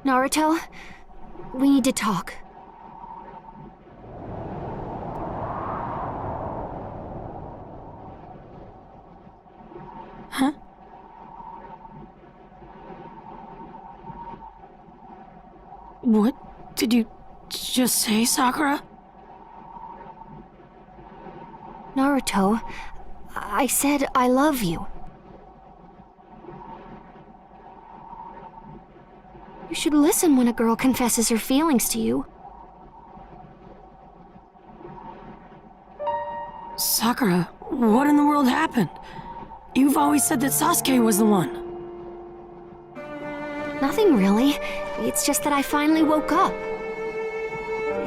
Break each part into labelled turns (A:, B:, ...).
A: Naruto, we need to talk.
B: Huh? What did you just say, Sakura?
A: Naruto, I said I love you. You should listen when a girl confesses her feelings to you.
B: Sakura, what in the world happened? You've always said that Sasuke was the one.
A: Nothing really. It's just that I finally woke up.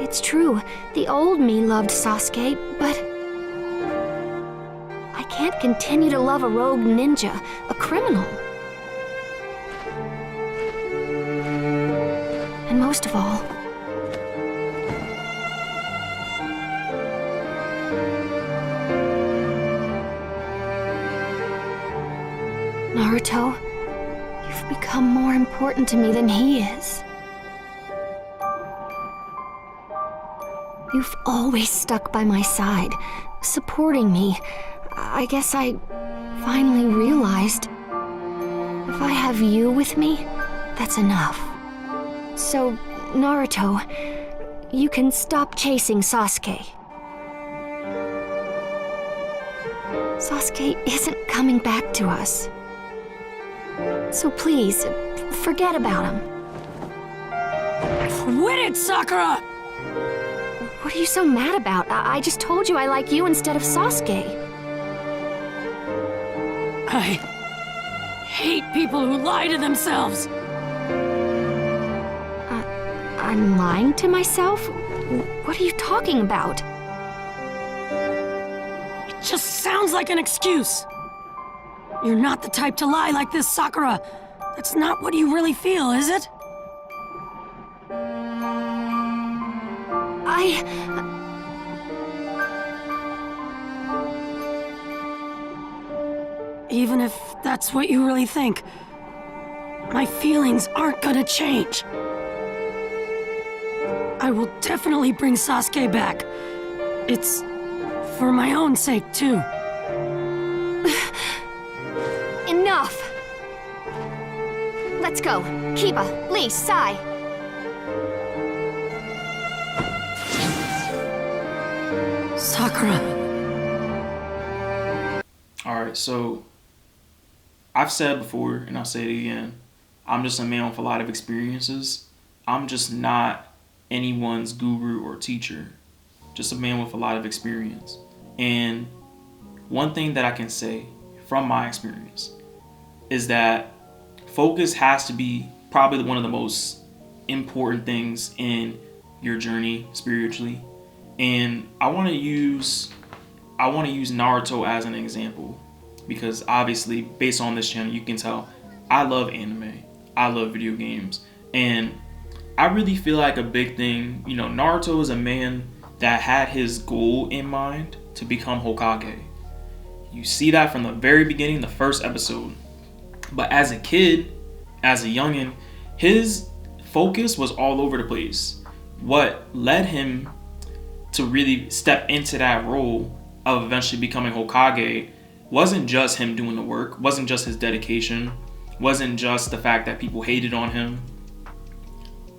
A: It's true, the old me loved Sasuke, but I can't continue to love a rogue ninja, a criminal. And most of all, Naruto, you've become more important to me than he is. You've always stuck by my side, supporting me. I guess I finally realized if I have you with me, that's enough. So, Naruto, you can stop chasing Sasuke. Sasuke isn't coming back to us. So please, forget about him.
B: Quit it, Sakura!
A: What are you so mad about? I just told you I like you instead of Sasuke.
B: I hate people who lie to themselves.
A: I'm lying to myself? What are you talking about?
B: It just sounds like an excuse. You're not the type to lie like this, Sakura. That's not what you really feel, is it? Even if that's what you really think, my feelings aren't gonna change. I will definitely bring Sasuke back. It's for my own sake, too.
A: Enough! Let's go. Kiba, Lee, Sai.
B: Sakura.
C: Alright, so I've said before, and I'll say it again, I'm just a man with a lot of experiences. I'm just not anyone's guru or teacher. Just a man with a lot of experience. And one thing that I can say from my experience is that focus has to be probably one of the most important things in your journey spiritually. And I want to use Naruto as an example, because obviously based on this channel you can tell I love anime, I love video games, and I really feel like a big thing, Naruto is a man that had his goal in mind to become Hokage. You see that from the very beginning, the first episode. But as a kid, as a youngin', his focus was all over the place. What led him to really step into that role of eventually becoming Hokage wasn't just him doing the work, wasn't just his dedication, wasn't just the fact that people hated on him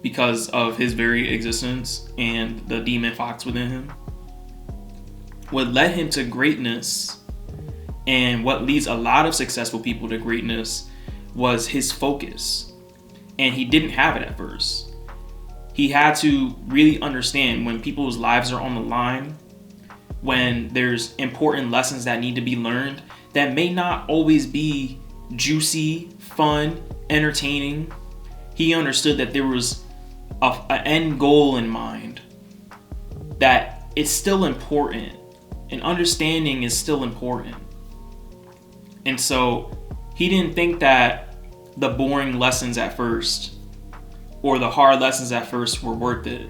C: because of his very existence and the demon fox within him. What led him to greatness, and what leads a lot of successful people to greatness, was his focus. And he didn't have it at first. He had to really understand when people's lives are on the line, when there's important lessons that need to be learned that may not always be juicy, fun, entertaining. He understood that there was an end goal in mind, that it's still important, and understanding is still important. And so he didn't think that the boring lessons at first or the hard lessons at first were worth it.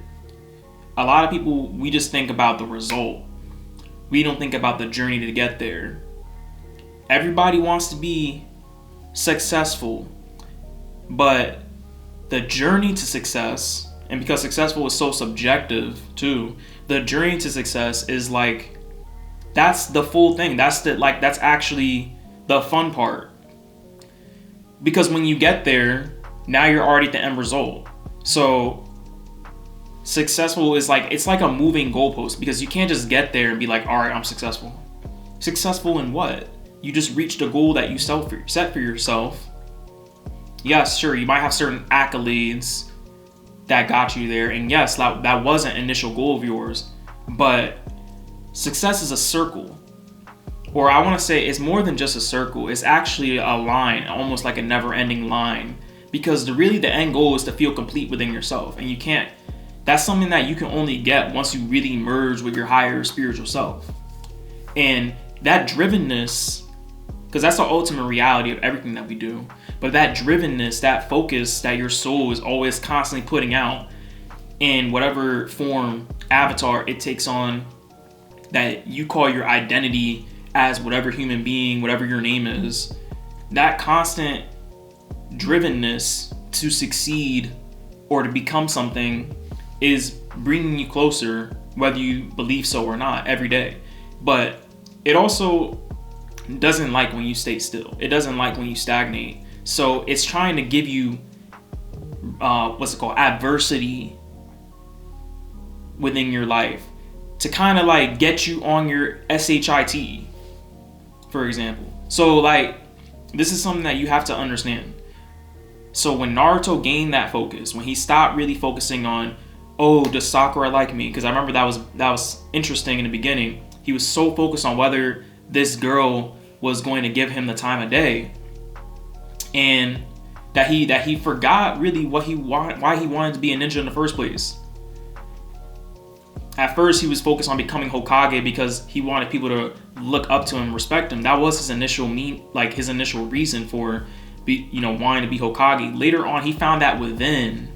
C: A lot of people, we just think about the result. We don't think about the journey to get there. Everybody wants to be successful, but the journey to success, and because successful is so subjective too, the journey to success is like, that's the full thing. That's actually the fun part. Because when you get there, now you're already at the end result. So successful is like, it's like a moving goalpost, because you can't just get there and be like, all right, I'm successful. Successful in what? You just reached a goal that you set for yourself. Yes, sure, you might have certain accolades that got you there, and yes, that was an initial goal of yours, but success is a circle. Or I want to say it's more than just a circle. It's actually a line, almost like a never-ending line, because the end goal is to feel complete within yourself, and you can't. That's something that you can only get once you really merge with your higher spiritual self. And that drivenness, because that's the ultimate reality of everything that we do, but that drivenness, that focus that your soul is always constantly putting out in whatever form, avatar it takes on, that you call your identity as whatever human being, whatever your name is, that constant drivenness to succeed or to become something is bringing you closer, whether you believe so or not, every day. But it also doesn't like when you stay still. It doesn't like when you stagnate. So it's trying to give you adversity within your life to kind of like get you on your SHIT, for example. So like, this is something that you have to understand. So when Naruto gained that focus, when he stopped really focusing on, oh, does Sakura like me? Because I remember that was interesting in the beginning. He was so focused on whether this girl was going to give him the time of day, and that he forgot really why he wanted to be a ninja in the first place. At first, he was focused on becoming Hokage because he wanted people to look up to him, respect him. That was his initial his initial reason for wanting to be Hokage. Later on, he found that within.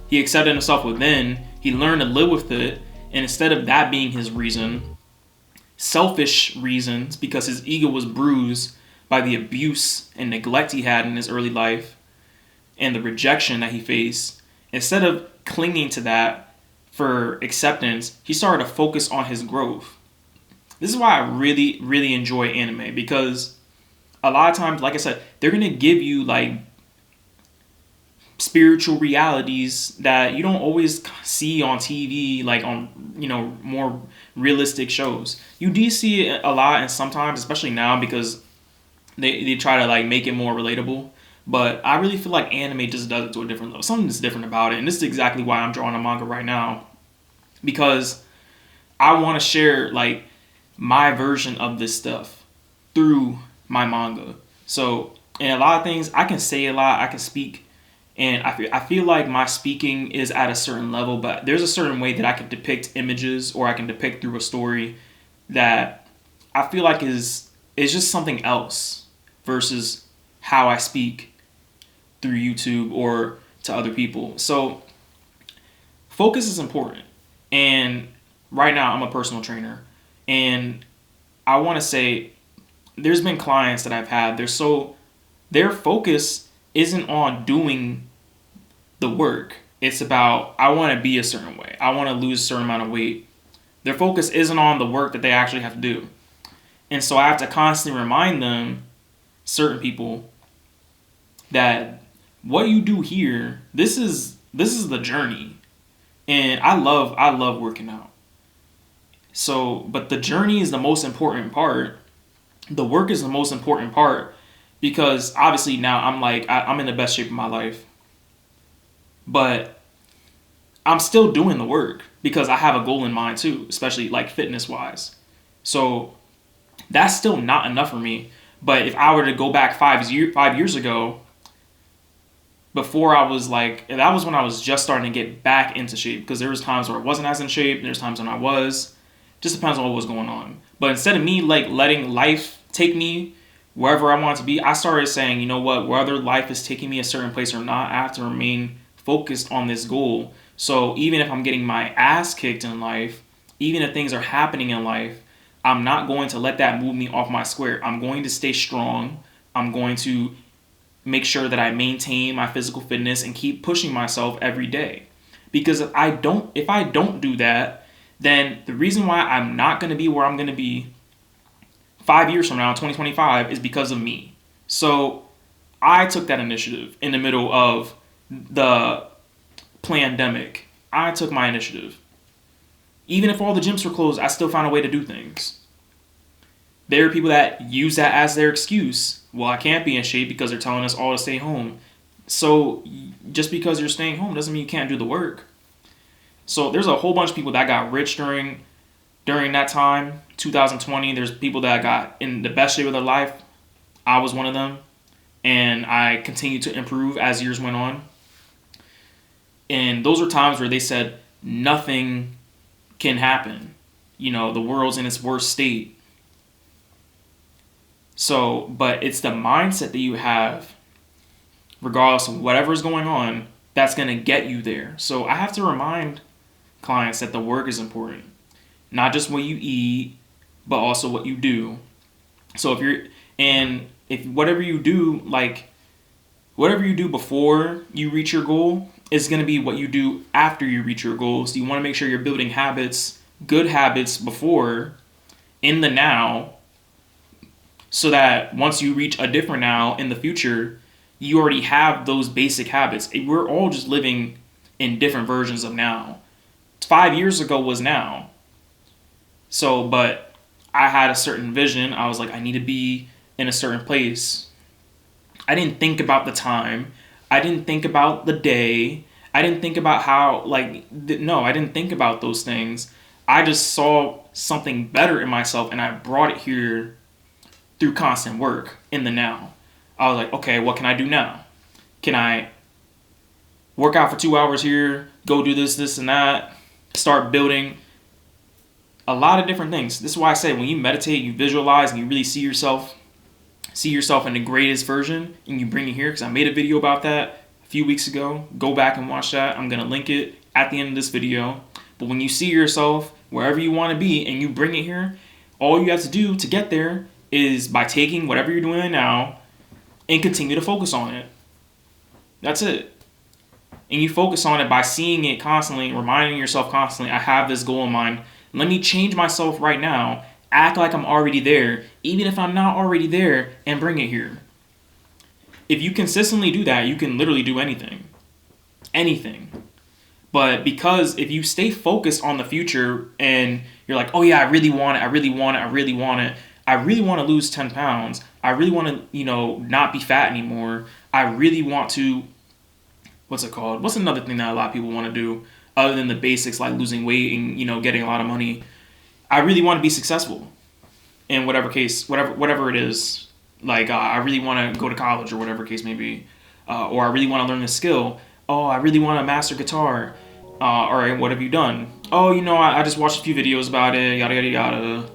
C: He accepted himself within. He learned to live with it, and instead of that being his reason, selfish reasons, because his ego was bruised by the abuse and neglect he had in his early life and the rejection that he faced, instead of clinging to that for acceptance, he started to focus on his growth. This is why I really, really enjoy anime, because a lot of times, like I said, they're going to give you like spiritual realities that you don't always see on TV, like on, more realistic shows. You do see it a lot, and sometimes, especially now, because they try to like make it more relatable. But I really feel like anime just does it to a different level. Something's different about it, and this is exactly why I'm drawing a manga right now, because I want to share like my version of this stuff through my manga. So, in a lot of things, I can say a lot, I can speak, and I feel like my speaking is at a certain level, but there's a certain way that I can depict images, or I can depict through a story that I feel like is just something else versus how I speak through YouTube or to other people. So focus is important. And right now I'm a personal trainer, and I want to say there's been clients that I've had, their focus isn't on doing the work. It's about, I want to be a certain way. I want to lose a certain amount of weight. Their focus isn't on the work that they actually have to do. And so I have to constantly remind them, certain people, that what you do here, this is the journey. And I love working out. So, but the journey is the most important part. The work is the most important part, because obviously now I'm in the best shape of my life. But I'm still doing the work because I have a goal in mind too, especially like fitness wise. So that's still not enough for me. But if I were to go back 5 years ago, before I was like, that was when I was just starting to get back into shape, because there was times where I wasn't as in shape, and there's times when I was. Just depends on what was going on. But instead of me like letting life take me wherever I want to be, I started saying, you know what, whether life is taking me a certain place or not, I have to remain focused on this goal. So even if I'm getting my ass kicked in life, even if things are happening in life, I'm not going to let that move me off my square. I'm going to stay strong. I'm going to make sure that I maintain my physical fitness and keep pushing myself every day. Because if I don't do that, then the reason why I'm not going to be where I'm going to be 5 years from now, 2025, is because of me. So I took that initiative in the middle of the pandemic. I took my initiative. Even if all the gyms were closed, I still found a way to do things. There are people that use that as their excuse. Well, I can't be in shape because they're telling us all to stay home. So just because you're staying home doesn't mean you can't do the work. So there's a whole bunch of people that got rich during that time, 2020. There's people that got in the best shape of their life. I was one of them. And I continued to improve as years went on. And those were times where they said nothing can happen. You know, the world's in its worst state. So, but it's the mindset that you have, regardless of whatever's going on, that's going to get you there. So I have to remind clients that the work is important. Not just what you eat, but also what you do. So if whatever you do before you reach your goal is going to be what you do after you reach your goal. So you want to make sure you're building habits, good habits before, in the now, so that once you reach a different now in the future, you already have those basic habits. We're all just living in different versions of now. 5 years ago was now. So, but I had a certain vision. I was like, I need to be in a certain place. I didn't think about the time. I didn't think about the day. I didn't think about how, no, I didn't think about those things. I just saw something better in myself and I brought it here through constant work in the now. I was like, okay, what can I do now? Can I work out for 2 hours here, go do this, and that, start building a lot of different things. This is why I say when you meditate, you visualize, and you really see yourself in the greatest version, and you bring it here, because I made a video about that a few weeks ago. Go back and watch that. I'm going to link it at the end of this video. But when you see yourself wherever you want to be and you bring it here, all you have to do to get there is by taking whatever you're doing now and continue to focus on it. That's it. And you focus on it by seeing it constantly, reminding yourself constantly, I have this goal in mind. Let me change myself right now, act like I'm already there, even if I'm not already there, and bring it here. If you consistently do that, you can literally do anything. Anything. But because if you stay focused on the future and you're like, oh yeah, I really want it, I really want to lose 10 pounds. I really want to, not be fat anymore. I really want to, what's it called? What's another thing that a lot of people want to do other than the basics like losing weight and, getting a lot of money? I really want to be successful in whatever case, whatever it is. Like, I really want to go to college or whatever case may be. Or I really want to learn this skill. Oh, I really want to master guitar. All right, what have you done? Oh, I just watched a few videos about it, yada, yada, yada.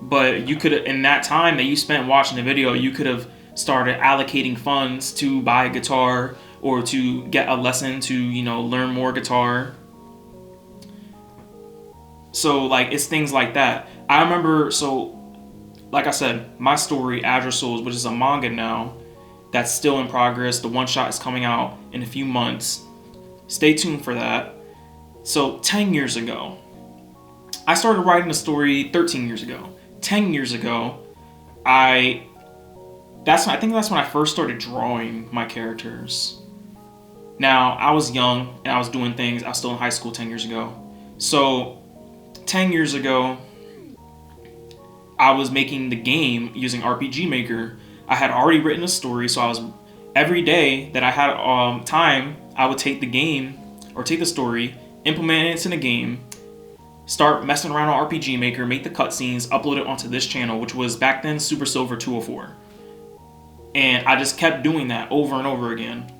C: But you could, in that time that you spent watching the video, you could have started allocating funds to buy a guitar or to get a lesson to, learn more guitar. So, it's things like that. I remember, like I said, my story, Azure Souls, which is a manga now, that's still in progress. The one shot is coming out in a few months. Stay tuned for that. So, 10 years ago, I started writing a story 13 years ago. 10 years ago, I think that's when I first started drawing my characters. Now, I was young and I was doing things. I was still in high school 10 years ago. So, 10 years ago, I was making the game using RPG Maker. I had already written a story, so every day that I had time, I would take the game or take the story, implement it into the game, start messing around on RPG Maker, make the cutscenes, upload it onto this channel, which was back then Super Silver 204. And I just kept doing that over and over again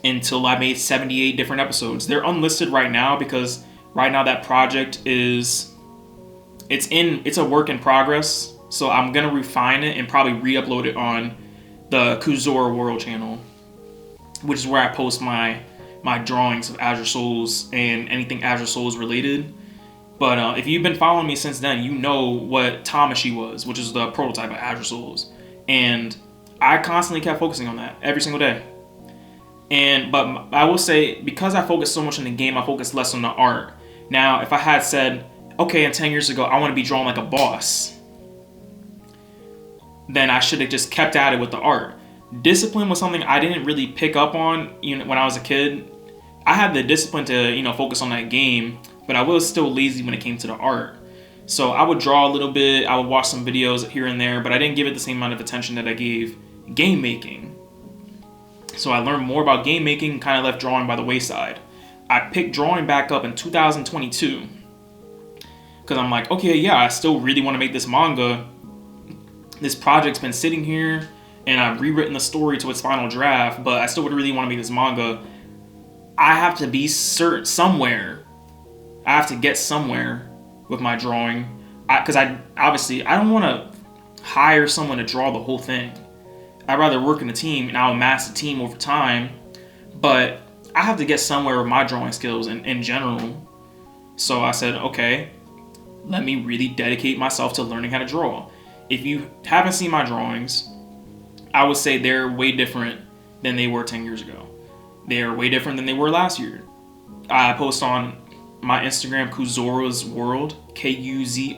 C: until I made 78 different episodes. They're unlisted right now because right now that project it's a work in progress. So I'm going to refine it and probably re-upload it on the Kuzora World channel, which is where I post my drawings of Azure Souls and anything Azure Souls related. But if you've been following me since then, you know what Tamashi was, which is the prototype of Azure Souls. And I constantly kept focusing on that every single day. But I will say, because I focused so much on the game, I focused less on the art. Now, if I had said, okay, and 10 years ago, I want to be drawn like a boss, then I should have just kept at it with the art. Discipline was something I didn't really pick up on, when I was a kid. I had the discipline to, focus on that game, but I was still lazy when it came to the art. So I would draw a little bit, I would watch some videos here and there, but I didn't give it the same amount of attention that I gave game making. So I learned more about game making and kind of left drawing by the wayside. I picked drawing back up in 2022 because I'm like, okay, yeah, I still really want to make this manga. This project's been sitting here and I've rewritten the story to its final draft, but I still would really want to make this manga. I have to be certain somewhere. I have to get somewhere with my drawing, because I don't want to hire someone to draw the whole thing. I'd rather work in a team, and I'll amass a team over time, but I have to get somewhere with my drawing skills in general. So I said, okay, let me really dedicate myself to learning how to draw. If you haven't seen my drawings, I would say they're way different than they were 10 years ago. They're way different than they were last year. I post on my Instagram, Kuzora's World, Kuzoras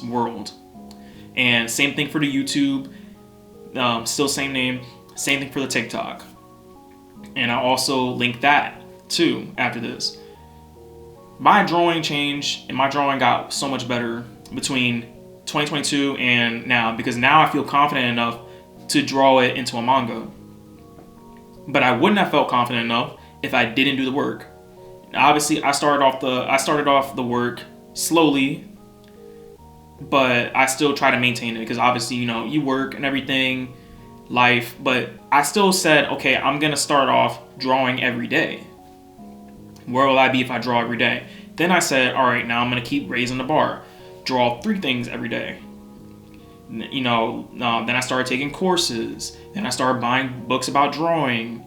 C: World. And same thing for the YouTube, still same name, same thing for the TikTok. And I also link that too after this. My drawing changed and my drawing got so much better between 2022 and now, because now I feel confident enough to draw it into a manga. But I wouldn't have felt confident enough if I didn't do the work. Obviously, I started off the work slowly, but I still try to maintain it because obviously, you work and everything, life. But I still said, okay, I'm gonna start off drawing every day. Where will I be if I draw every day? Then I said, all right, now I'm gonna keep raising the bar. Draw 3 things every day. Then I started taking courses. Then I started buying books about drawing.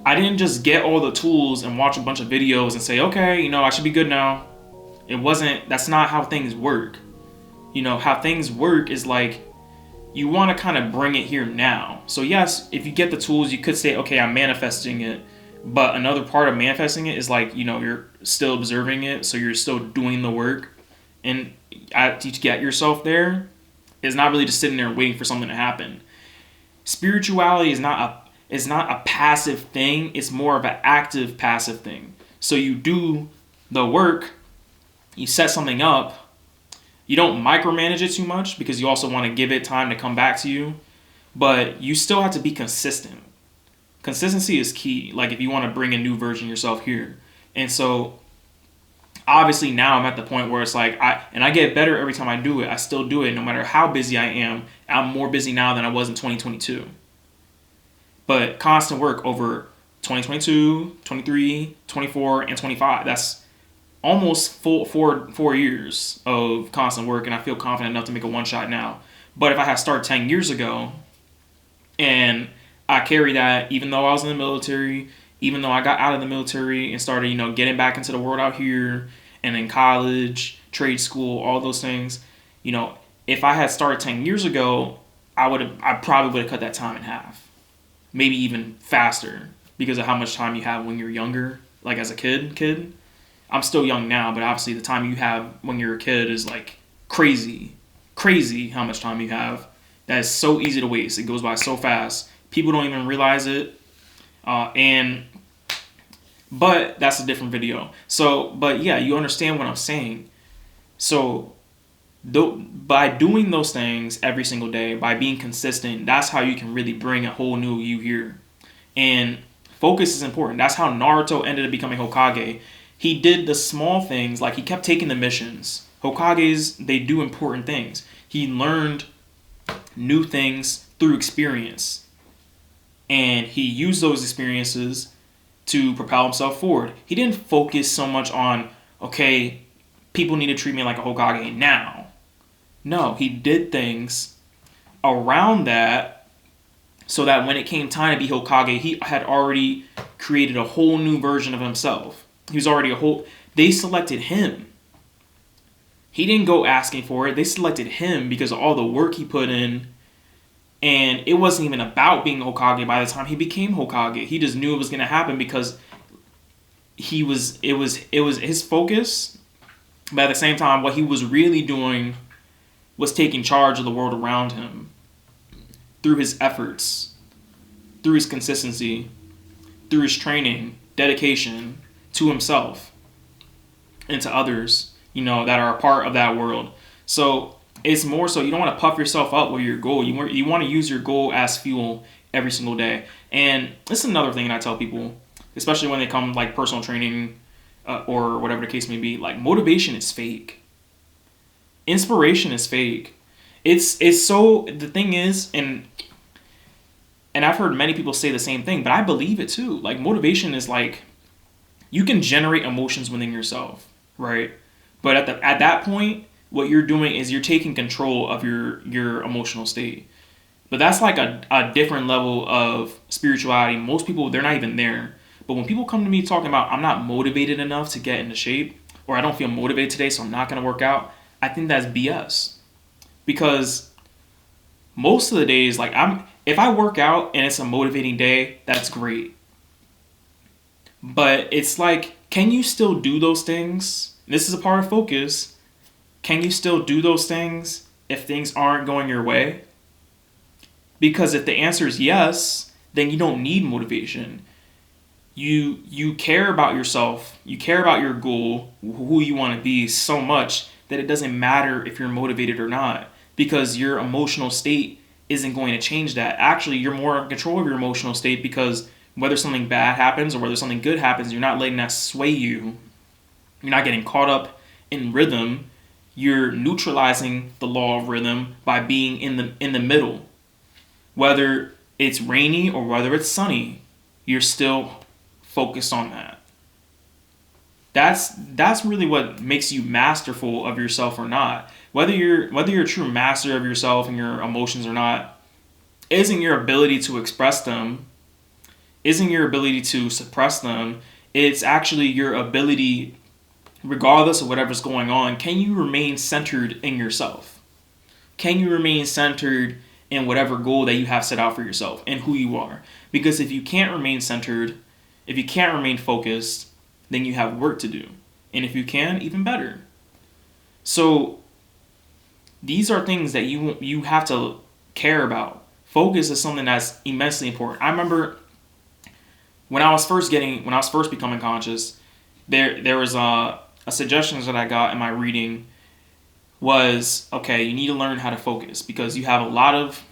C: I didn't just get all the tools and watch a bunch of videos and say, okay, I should be good now. That's not how things work. How things work is like, you want to kind of bring it here now. So yes, if you get the tools, you could say, okay, I'm manifesting it. But another part of manifesting it is like, you're still observing it. So you're still doing the work. And to get yourself there is not really just sitting there waiting for something to happen. Spirituality is not a passive thing. It's more of an active passive thing. So you do the work, you set something up, you don't micromanage it too much because you also want to give it time to come back to you, but you still have to be consistent. Consistency is key, like if you want to bring a new version of yourself here. And so obviously now I'm at the point where it's like, I get better every time I do it. I still do it no matter how busy I am. I'm more busy now than I was in 2022. But constant work over 2022, 23, 24, and 25. That's almost four years of constant work, and I feel confident enough to make a one-shot now. But if I had started 10 years ago, and I carry that even though I was in the military, even though I got out of the military and started, getting back into the world out here, and in college, trade school, all those things, if I had started 10 years ago, I probably would have cut that time in half. Maybe even faster because of how much time you have when you're younger, like as a kid. I'm still young now, but obviously the time you have when you're a kid is like crazy how much time you have. That is so easy to waste. It goes by so fast. People don't even realize it. But that's a different video. So, but yeah, you understand what I'm saying. So, by doing those things every single day, by being consistent, that's how you can really bring a whole new you here. And focus is important. That's how Naruto ended up becoming Hokage. He did the small things, like he kept taking the missions. Hokages, they do important things. He learned new things through experience. And he used those experiences to propel himself forward. He didn't focus so much on, okay, people need to treat me like a Hokage now. No, he did things around that so that when it came time to be Hokage, he had already created a whole new version of himself. He was already they selected him. He didn't go asking for it. They selected him because of all the work he put in And it wasn't even about being Hokage by the time he became Hokage. He just knew it was going to happen because it was his focus. But at the same time, what he was really doing was taking charge of the world around him through his efforts, through his consistency, through his training, dedication to himself and to others, that are a part of that world. So it's more so you don't want to puff yourself up with your goal. You want to use your goal as fuel every single day. And this is another thing that I tell people, especially when they come like personal training or whatever the case may be. Like, motivation is fake. Inspiration is fake. It's so, the thing is, and I've heard many people say the same thing, but I believe it too. Like, motivation is like, you can generate emotions within yourself, right? But at that point, what you're doing is you're taking control of your emotional state. But that's like a different level of spirituality. Most people, they're not even there. But when people come to me talking about, I'm not motivated enough to get into shape, or I don't feel motivated today, so I'm not going to work out, I think that's BS. Because most of the days, like, if I work out and it's a motivating day, that's great. But it's like, can you still do those things? This is a part of focus. Can you still do those things if things aren't going your way? Because if the answer is yes, then you don't need motivation. You care about yourself, you care about your goal, who you want to be so much that it doesn't matter if you're motivated or not, because your emotional state isn't going to change that. Actually, you're more in control of your emotional state, because whether something bad happens or whether something good happens, you're not letting that sway you. You're not getting caught up in rhythm. You're neutralizing the law of rhythm by being in the middle. Whether it's rainy or whether it's sunny, you're still focused on that. That's really what makes you masterful of yourself or not. Whether you're a true master of yourself and your emotions or not, isn't your ability to express them, isn't your ability to suppress them. It's actually your ability, regardless of whatever's going on, can you remain centered in yourself? Can you remain centered in whatever goal that you have set out for yourself and who you are? Because if you can't remain centered, if you can't remain focused, then you have work to do. And if you can, even better. So these are things that you have to care about. Focus is something that's immensely important. I remember when I was first becoming conscious, there was a suggestions that I got in my reading was, okay, you need to learn how to focus, because you have a lot of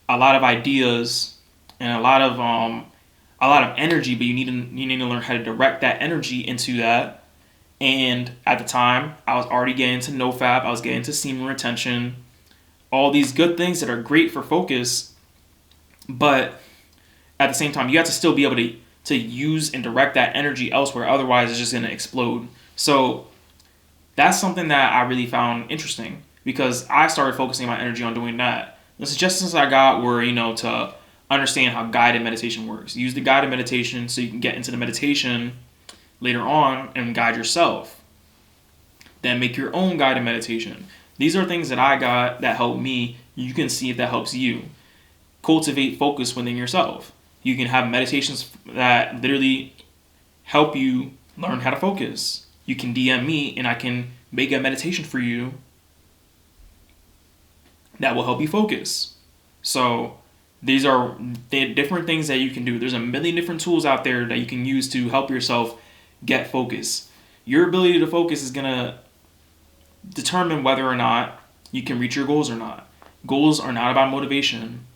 C: ideas and a lot of energy, but you need to learn how to direct that energy into that. And at the time, I was already getting into NoFap, I was getting into semen retention, all these good things that are great for focus, but at the same time, you have to still be able to use and direct that energy elsewhere, otherwise it's just going to explode. So that's something that I really found interesting, because I started focusing my energy on doing that. The suggestions I got were, to understand how guided meditation works. Use the guided meditation so you can get into the meditation later on and guide yourself. Then make your own guided meditation. These are things that I got that helped me. You can see if that helps you. Cultivate focus within yourself. You can have meditations that literally help you learn how to focus. You can DM me and I can make a meditation for you that will help you focus. So these are the different things that you can do. There's a million different tools out there that you can use to help yourself get focus. Your ability to focus is going to determine whether or not you can reach your goals or not. Goals are not about motivation.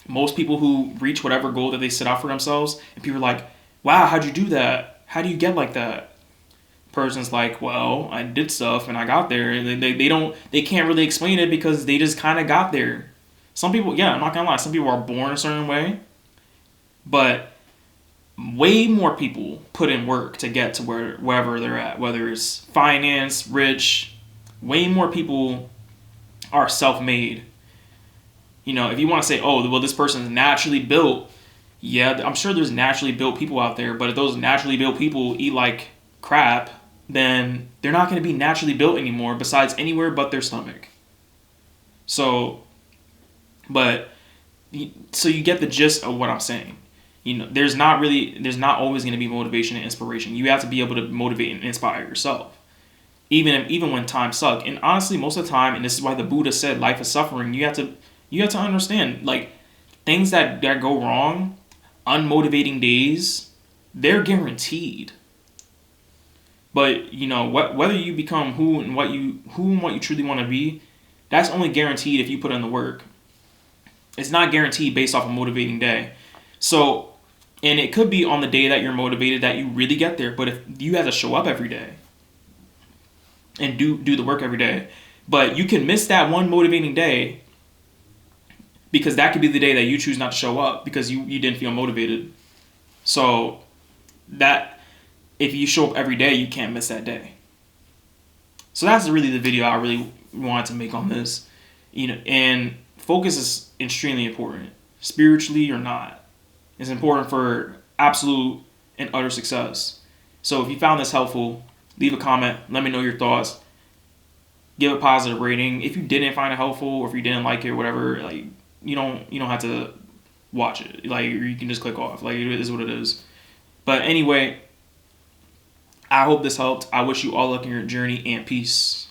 C: Most people who reach whatever goal that they set out for themselves, and people are like, wow, how'd you do that? How do you get like that? Person's like, well, I did stuff and I got there. And they can't really explain it because they just kind of got there. Some people, I'm not gonna lie, some people are born a certain way, but way more people put in work to get to wherever they're at, whether it's finance, rich. Way more people are self-made. If you want to say, oh, well, this person's naturally built, yeah, I'm sure there's naturally built people out there, but if those naturally built people eat like crap, then they're not going to be naturally built anymore, besides anywhere but their stomach. So But so you get the gist of what I'm saying. There's not always going to be motivation and inspiration. You have to be able to motivate and inspire yourself, even when times suck. And honestly, most of the time, and this is why the Buddha said life is suffering. You have to understand, like, things that go wrong, unmotivating days, they're guaranteed. But whether you become who and what you truly want to be, that's only guaranteed if you put in the work. It's not guaranteed based off a motivating day. So, and it could be on the day that you're motivated that you really get there. But if you have to show up every day and do the work every day, but you can miss that one motivating day because that could be the day that you choose not to show up because you didn't feel motivated. So that if you show up every day, you can't miss that day. So that's really the video I really wanted to make on this. And focus is extremely important, spiritually or not. It's important for absolute and utter success. So if you found this helpful, leave a comment. Let me know your thoughts. Give a positive rating. If you didn't find it helpful or if you didn't like it or whatever, like you don't have to watch it. Like, you can just click off. Like, it is what it is. But anyway, I hope this helped. I wish you all luck in your journey and peace.